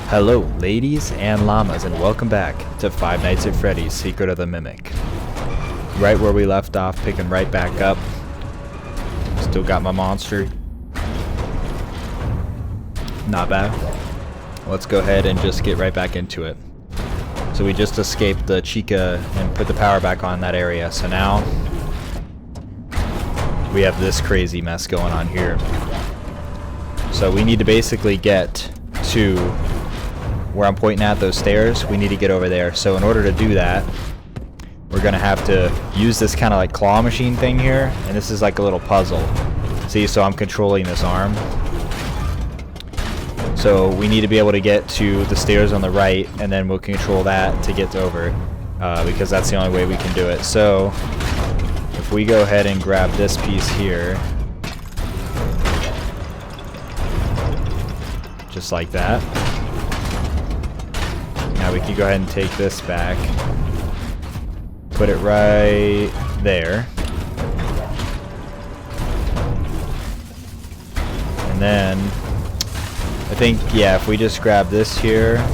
Hello, ladies and llamas, and welcome back to Five Nights at Freddy's Secret of the Mimic. Right where we left off, picking right back up. Still got my monster. Not bad. Let's go ahead and just get right back into it. So we just escaped the Chica and put the power back on that area. So now we have this crazy mess going on here. So we need to basically get to where I'm pointing at, those stairs. We need to get over there. So in order to do that, we're gonna have to use this kind of like claw machine thing here, and this is like a little puzzle. See, so I'm controlling this arm. So we need to be able to get to the stairs on the right, and then we'll control that to get over, because that's the only way we can do it. So if we go ahead and grab this piece here, just like that. Now we can go ahead and take this back, put it right there, and then I think, yeah, if we just grab this here,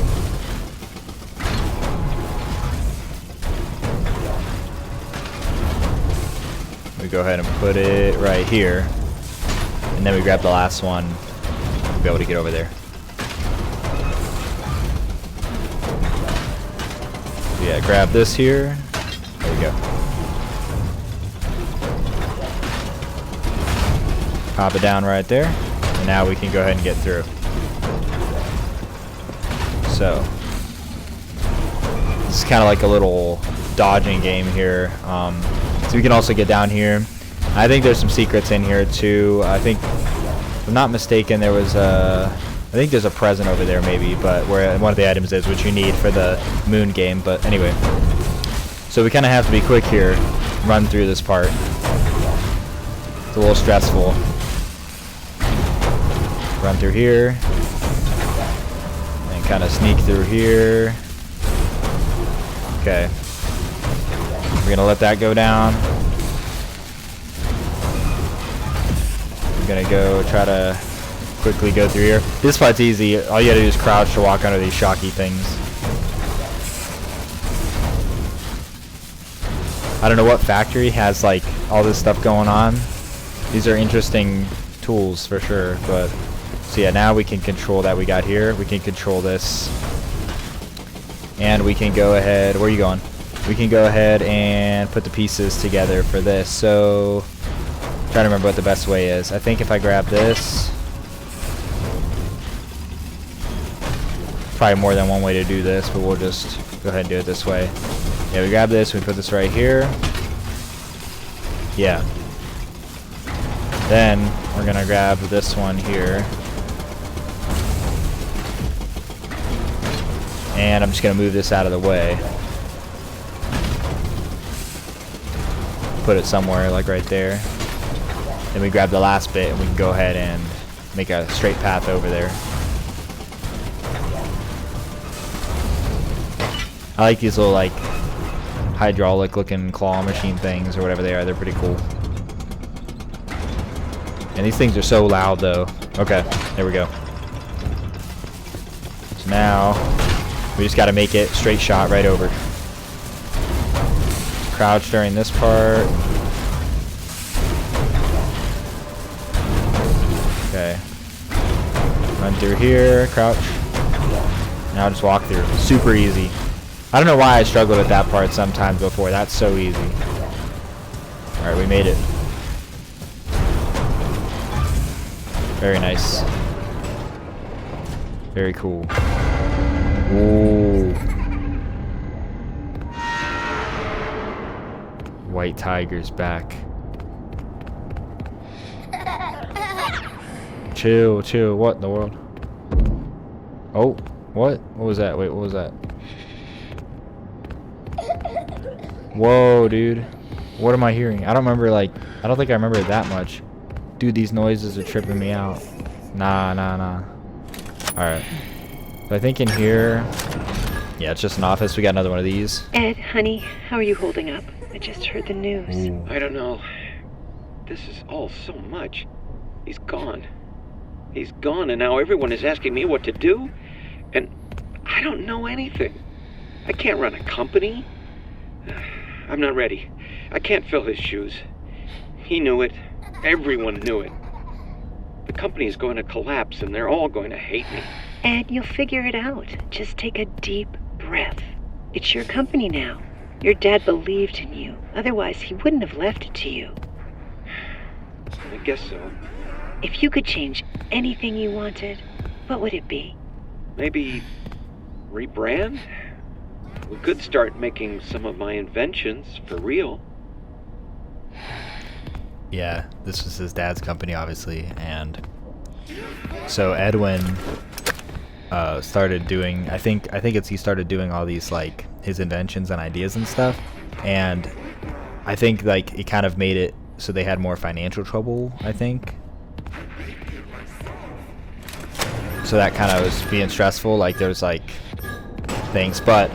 we go ahead and put it right here, and then we grab the last one, we'll be able to get over there. Yeah, grab this here. There we go. Pop it down right there. And now we can go ahead and get through. So this is kind of like a little dodging game here. So we can also get down here. I think there's some secrets in here too. I think, if I'm not mistaken, there was I think there's a present over there maybe, but where one of the items is, which you need for the moon game. But anyway, so we kind of have to be quick here, run through this part. It's a little stressful. Run through here, and kind of sneak through here. Okay, we're gonna let that go down. I'm gonna go try to quickly go through here. This part's easy. All you gotta do is crouch to walk under these shocky things. I don't know what factory has like all this stuff going on. These are interesting tools for sure, but so yeah, now we can control that we got here. We can control this. And we can go ahead, where are you going? We can go ahead and put the pieces together for this. So I'm trying to remember what the best way is. I think if I grab this, probably more than one way to do this, but we'll just go ahead and do it this way. Yeah, we grab this, we put this right here. Yeah. Then we're gonna grab this one here. And I'm just gonna move this out of the way. Put it somewhere like right there. Then we grab the last bit and we can go ahead and make a straight path over there. I like these little like hydraulic looking claw machine things or whatever they are. They're pretty cool. And these things are so loud though. Okay, there we go. So now we just got to make it straight shot right over. Crouch during this part. Okay. Run through here, crouch. Now just walk through. Super easy. I don't know why I struggled with that part sometimes before. That's so easy. Alright, we made it. Very nice. Very cool. Ooh. White tiger's back. Chill, chill. What in the world? Oh, what? What was that? Wait, what was that? Whoa, dude. What am I hearing? I don't remember, like, I don't think I remember that much. Dude, these noises are tripping me out. Nah. Alright. So I think in here, yeah, it's just an office. We got another one of these. Ed, honey, how are you holding up? I just heard the news. Ooh. I don't know. This is all so much. He's gone. He's gone, and now everyone is asking me what to do. And I don't know anything. I can't run a company. I'm not ready. I can't fill his shoes. He knew it. Everyone knew it. The company is going to collapse and they're all going to hate me. Ed, you'll figure it out. Just take a deep breath. It's your company now. Your dad believed in you. Otherwise, he wouldn't have left it to you. I guess so. If you could change anything you wanted, what would it be? Maybe rebrand? We could start making some of my inventions for real. Yeah, this was his dad's company, obviously, and so Edwin started doing. I think he started doing all these like his inventions and ideas and stuff, and I think like it kind of made it so they had more financial trouble. I think so that kind of was being stressful. Like there was like things, but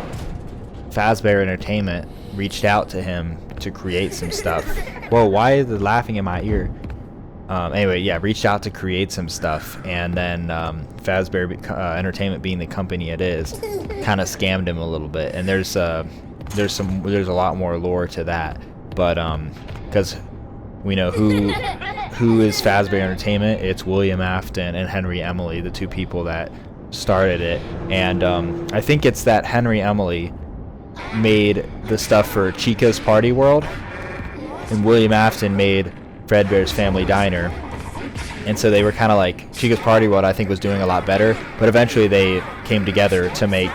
Fazbear Entertainment reached out to him to create some stuff. Whoa, why is it laughing in my ear? Anyway, yeah, reached out to create some stuff, and then Fazbear Entertainment, being the company it is, kind of scammed him a little bit. And there's a lot more lore to that, but because we know who is Fazbear Entertainment, it's William Afton and Henry Emily, the two people that started it, and I think it's that Henry Emily made the stuff for Chica's Party World, and William Afton made Fredbear's Family Diner, and so they were kind of like Chica's Party World. I think was doing a lot better, but eventually they came together to make.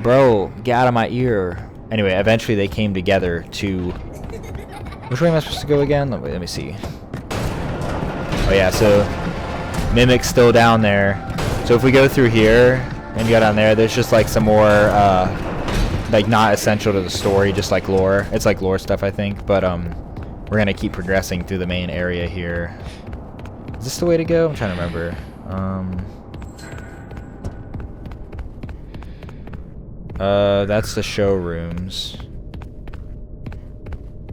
Bro, get out of my ear. Anyway, eventually they came together to. Which way am I supposed to go again? Let me see. Oh yeah, so Mimic's still down there. So if we go through here and go down there, there's just like some more. Like not essential to the story, just like lore. It's like lore stuff, I think. But we're gonna keep progressing through the main area here. Is this the way to go? I'm trying to remember. That's the showrooms.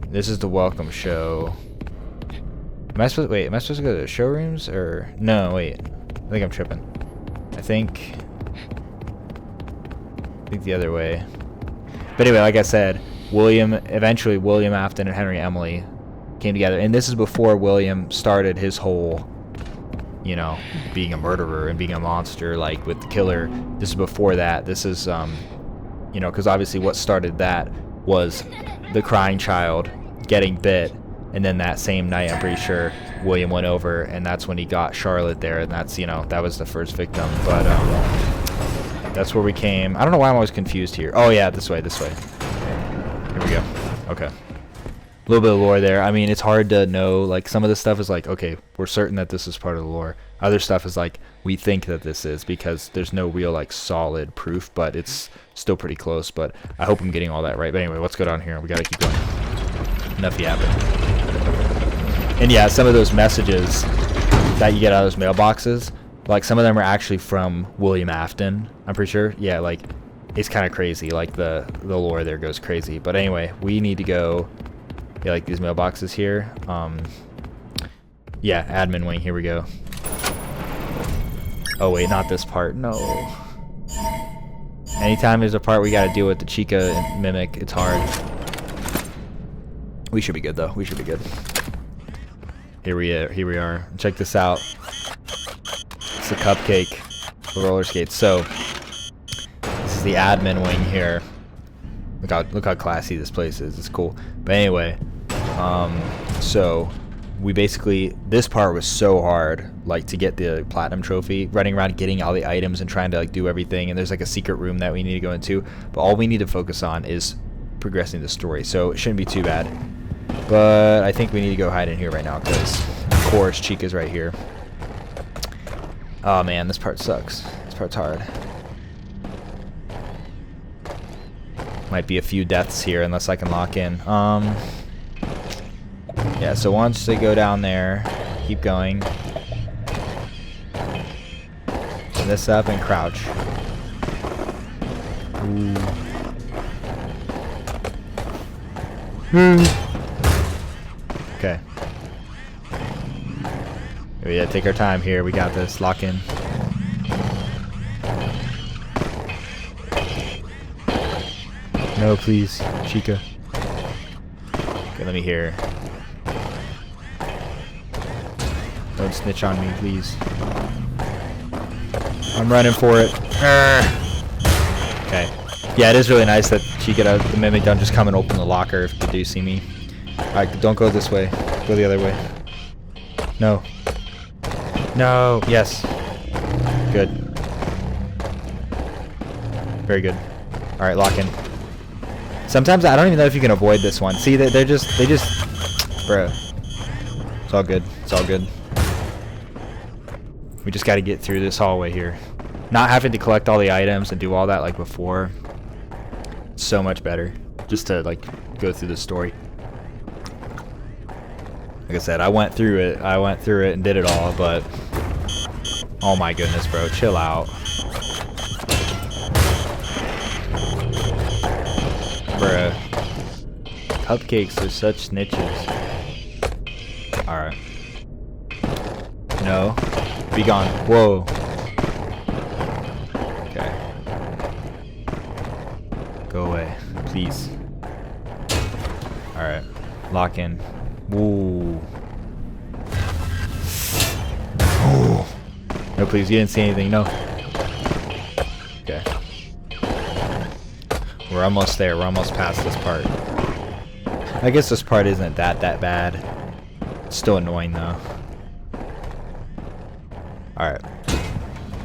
This is the welcome show. Am I supposed to go to the showrooms or no? Wait, I think I'm tripping. I think the other way. But anyway, like I said, eventually William Afton and Henry Emily came together, and this is before William started his whole, being a murderer and being a monster, like with the killer. This is before that. This is, because obviously what started that was the crying child getting bit, and then that same night, I'm pretty sure, William went over, and that's when he got Charlotte there, and that's, that was the first victim. But, that's where we came. I don't know why I'm always confused here. Oh yeah, this way. Here we go. Okay. A little bit of lore there. I mean, it's hard to know. Like, some of this stuff is like, okay, we're certain that this is part of the lore. Other stuff is like, we think that this is, because there's no real, like, solid proof, but it's still pretty close. But I hope I'm getting all that right. But anyway, let's go down here. We gotta keep going. Enough yapping. And yeah, some of those messages that you get out of those mailboxes, like some of them are actually from William Afton, I'm pretty sure. Yeah, like it's kind of crazy. Like the lore there goes crazy. But anyway, we need to go. Yeah, like these mailboxes here. Yeah, admin wing. Here we go. Oh wait, not this part. No. Anytime there's a part we gotta deal with the Chica and Mimic, it's hard. We should be good though. We should be good. Here we are. Check this out. It's a cupcake for roller skates. So this is the admin wing here. Look how classy this place is. It's cool. But anyway, so we basically, this part was so hard, like to get the platinum trophy, running around getting all the items and trying to like do everything, and there's like a secret room that we need to go into, but all we need to focus on is progressing the story, so it shouldn't be too bad. But I think we need to go hide in here right now because of course Chica's right here. Oh man, this part sucks. This part's hard. Might be a few deaths here unless I can lock in. Yeah, so once they go down there, keep going. Turn this up and crouch. Okay. We gotta take our time here. We got this. Lock in. No, please, Chica. Okay, let me hear. Don't snitch on me, please. I'm running for it. Okay. Yeah, it is really nice that the mimic don't just come and open the locker if they do see me. Alright, don't go this way. Go the other way. No. No. Yes. Good. Very good. Alright, lock in. Sometimes I don't even know if you can avoid this one. See, they just, bruh. It's all good. It's all good. We just got to get through this hallway here. Not having to collect all the items and do all that like before. It's so much better. Just to like go through the story. Like I said, I went through it and did it all, but oh my goodness, bro, chill out. Bruh. Cupcakes are such snitches. Alright. No. Be gone. Whoa. Okay. Go away. Please. Alright. Lock in. Ooh. Ooh. No, please. You didn't see anything. No. Okay. We're almost there. We're almost past this part. I guess this part isn't that bad. It's still annoying though. Alright.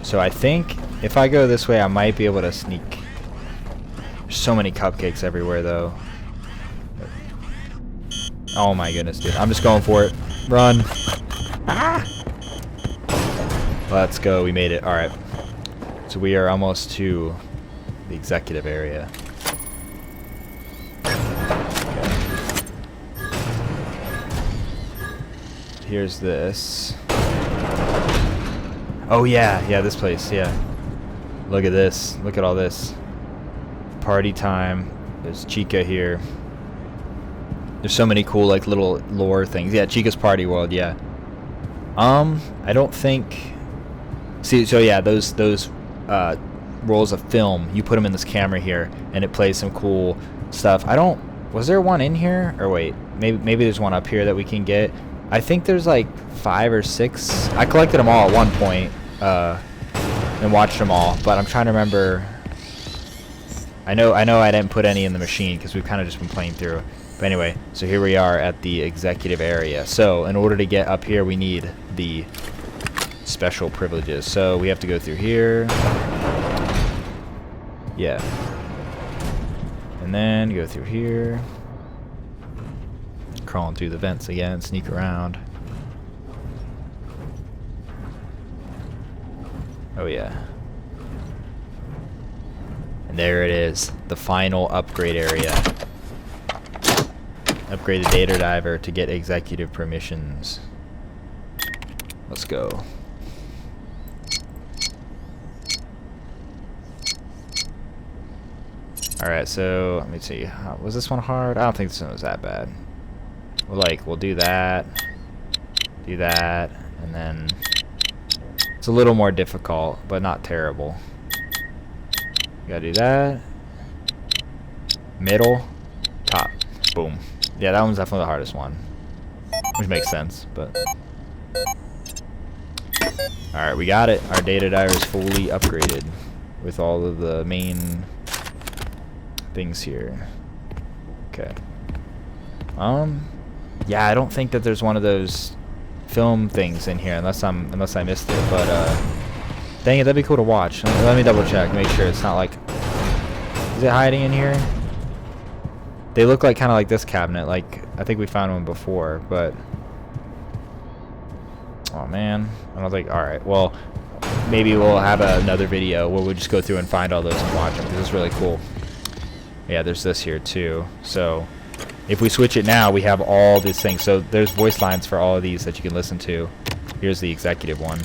So I think if I go this way, I might be able to sneak. There's so many cupcakes everywhere though. Oh my goodness, dude. I'm just going for it. Run. Ah! Let's go. We made it. Alright. So we are almost to the executive area. Here's this. Oh yeah, this place, yeah. Look at this. Look at all this. Party time. There's Chica here. There's so many cool like little lore things. Yeah, Chica's Party World, yeah. I don't think. See, so yeah, those rolls of film, you put them in this camera here and it plays some cool stuff. Was there one in here? Or wait, maybe there's one up here that we can get. I think there's like 5 or 6. I collected them all at one point and watched them all, but I'm trying to remember. I know I didn't put any in the machine because we've kind of just been playing through. But anyway, so here we are at the executive area. So in order to get up here, we need the special privileges. So we have to go through here. Yeah. And then go through here. Crawling through the vents again, sneak around. Oh yeah. And there it is, the final upgrade area. Upgrade the data diver to get executive permissions. Let's go. Alright, so let me see. Was this one hard? I don't think this one was that bad. We'll do that, and then it's a little more difficult, but not terrible. Gotta do that. Middle, top, boom. Yeah, that one's definitely the hardest one, which makes sense, but. Alright, we got it. Our data diver is fully upgraded with all of the main things here. Okay. Yeah, I don't think that there's one of those film things in here unless I missed it, but dang it, that'd be cool to watch. Let me double check, make sure it's not like, is it hiding in here? They look like kind of like this cabinet, like I think we found one before, but oh man, I don't think. All right, well maybe we'll have another video where we'll just go through and find all those and watch them because it's really cool. Yeah, there's this here too. So if we switch it now, we have all these things. So there's voice lines for all of these that you can listen to. Here's the executive one.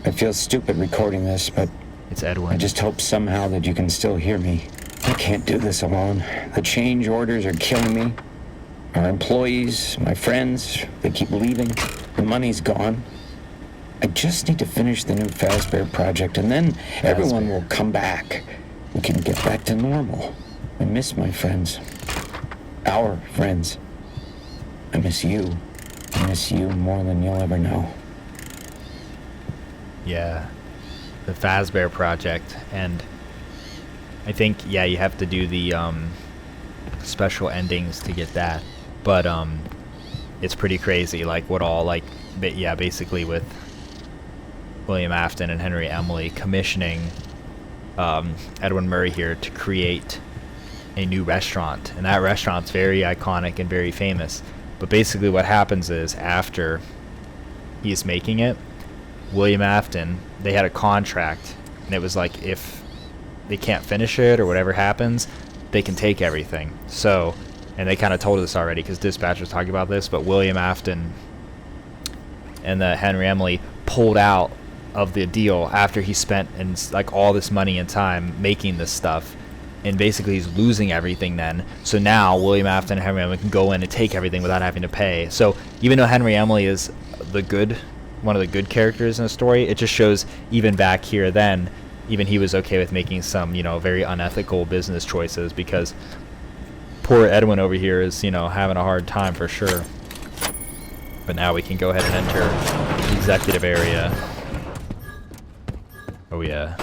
I feel stupid recording this, but it's Edwin. I just hope somehow that you can still hear me. I can't do this alone. The change orders are killing me. Our employees, my friends, they keep leaving. The money's gone. I just need to finish the new Fazbear project, and then everyone will come back. We can get back to normal. I miss my friends. Our friends. I miss you. I miss you more than you'll ever know. Yeah. The Fazbear Project. And I think, yeah, you have to do the special endings to get that. But it's pretty crazy, like what all, like, yeah, basically with William Afton and Henry Emily commissioning Edwin Murray here to create a new restaurant, and that restaurant's very iconic and very famous. But basically what happens is, after he's making it, William Afton, they had a contract, and it was like, if they can't finish it or whatever happens, they can take everything. So, and they kind of told us already because Dispatch was talking about this, but William Afton and the Henry Emily pulled out of the deal after he spent like all this money and time making this stuff, and basically he's losing everything then. So now William Afton and Henry Emily can go in and take everything without having to pay. So even though Henry Emily is one of the good characters in the story, it just shows even back here then, even he was okay with making some, you know, very unethical business choices, because poor Edwin over here is, you know, having a hard time for sure. But now we can go ahead and enter the executive area. Oh yeah.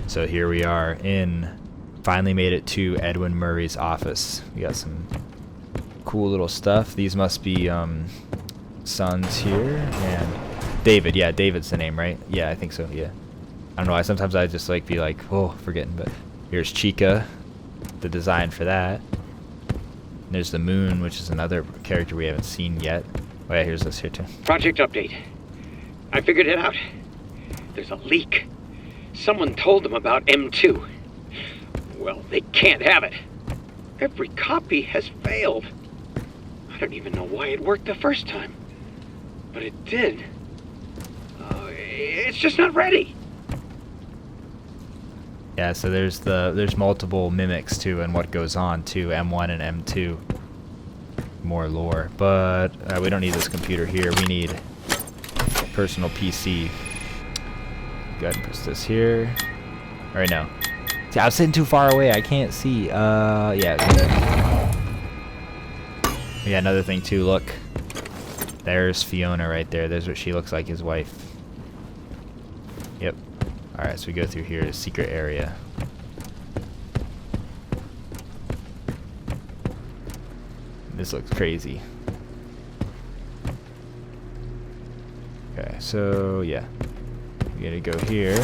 So here we are finally made it to Edwin Murray's office. We got some cool little stuff. These must be sons here, and David. Yeah, David's the name, right? Yeah, I think so. Yeah. I don't know why sometimes I just like be like, oh, forgetting. But here's Chica, the design for that. And there's the Moon, which is another character we haven't seen yet. Oh yeah, here's this here too. Project update. I figured it out. There's a leak. Someone told them about M2. Well, they can't have it. Every copy has failed. I don't even know why it worked the first time. But it did. It's just not ready. Yeah, so there's multiple mimics too, and what goes on to M1 and M2. More lore, but we don't need this computer here. We need personal PC. Go ahead and press this here. All right, now. See, I was sitting too far away. I can't see. Yeah. Yeah, another thing too. Look, there's Fiona right there. There's what she looks like, his wife. Yep. All right, so we go through here to secret area. This looks crazy. Okay, so yeah, we gotta go here.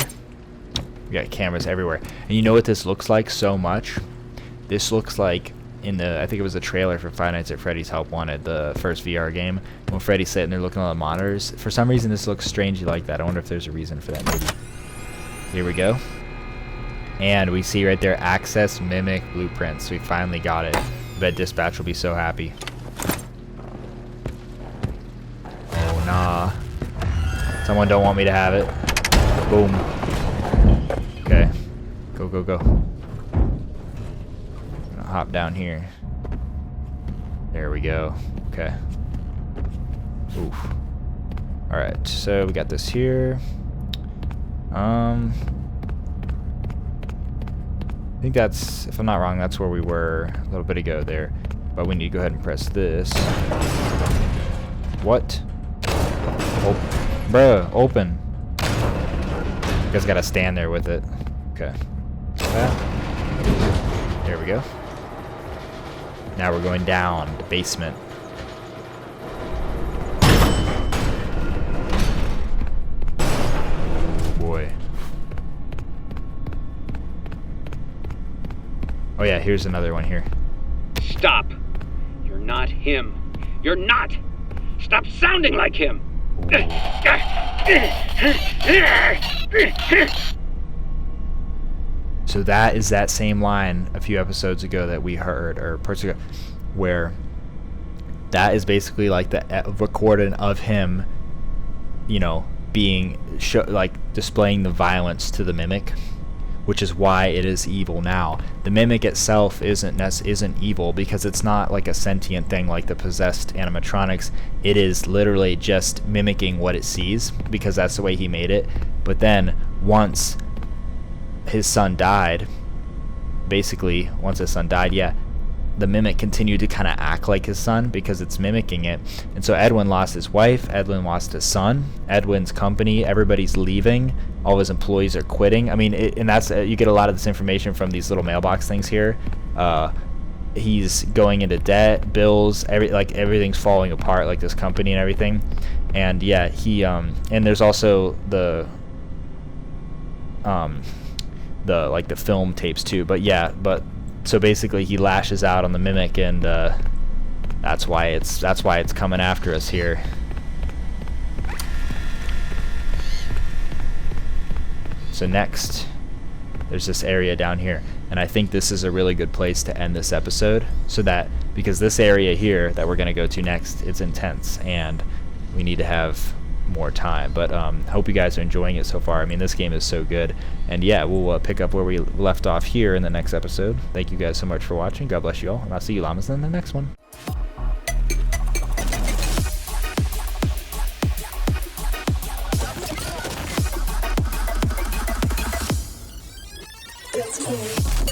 We got cameras everywhere, and you know what this looks like so much? This looks like in the, I think it was the trailer for Five Nights at Freddy's Help Wanted, the first VR game, when Freddy's sitting there looking at the monitors. For some reason, this looks strangely like that. I wonder if there's a reason for that. Maybe. Here we go, and we see right there, access mimic blueprints. We finally got it. I bet Dispatch will be so happy. Oh nah. Someone don't want me to have it. Boom. Okay. Go, go, go. I'm gonna hop down here. There we go. Okay. Oof. Alright, so we got this here. I think that's, if I'm not wrong, that's where we were a little bit ago there. But we need to go ahead and press this. What? Oh, bruh, open. You guys gotta stand there with it. Okay. There we go. Now we're going down the basement. Boy. Oh yeah, here's another one here. Stop. You're not him. You're not. Stop sounding like him. So that is that same line a few episodes ago that we heard, or parts ago, where that is basically like the recording of him, you know, being like displaying the violence to the mimic, which is why it is evil now. The mimic itself isn't evil because it's not like a sentient thing like the possessed animatronics. It is literally just mimicking what it sees because that's the way he made it. But then once his son died, basically, once his son died, yeah, the mimic continued to kind of act like his son because it's mimicking it. And so Edwin lost his wife, Edwin lost his son, Edwin's company, everybody's leaving, all his employees are quitting. I mean, and that's you get a lot of this information from these little mailbox things here. He's going into debt, bills, everything's falling apart, like this company and everything. And yeah, he and there's also the film tapes too. But yeah, so basically he lashes out on the mimic, and that's why it's coming after us here. So next, there's this area down here, and I think this is a really good place to end this episode, because this area here that we're going to go to next, it's intense, and we need to have more time. But hope you guys are enjoying it so far. I mean, this game is so good. And yeah, we'll pick up where we left off here in the next episode. Thank you guys so much for watching. God bless you all, and I'll see you llamas in the next one. It's cool.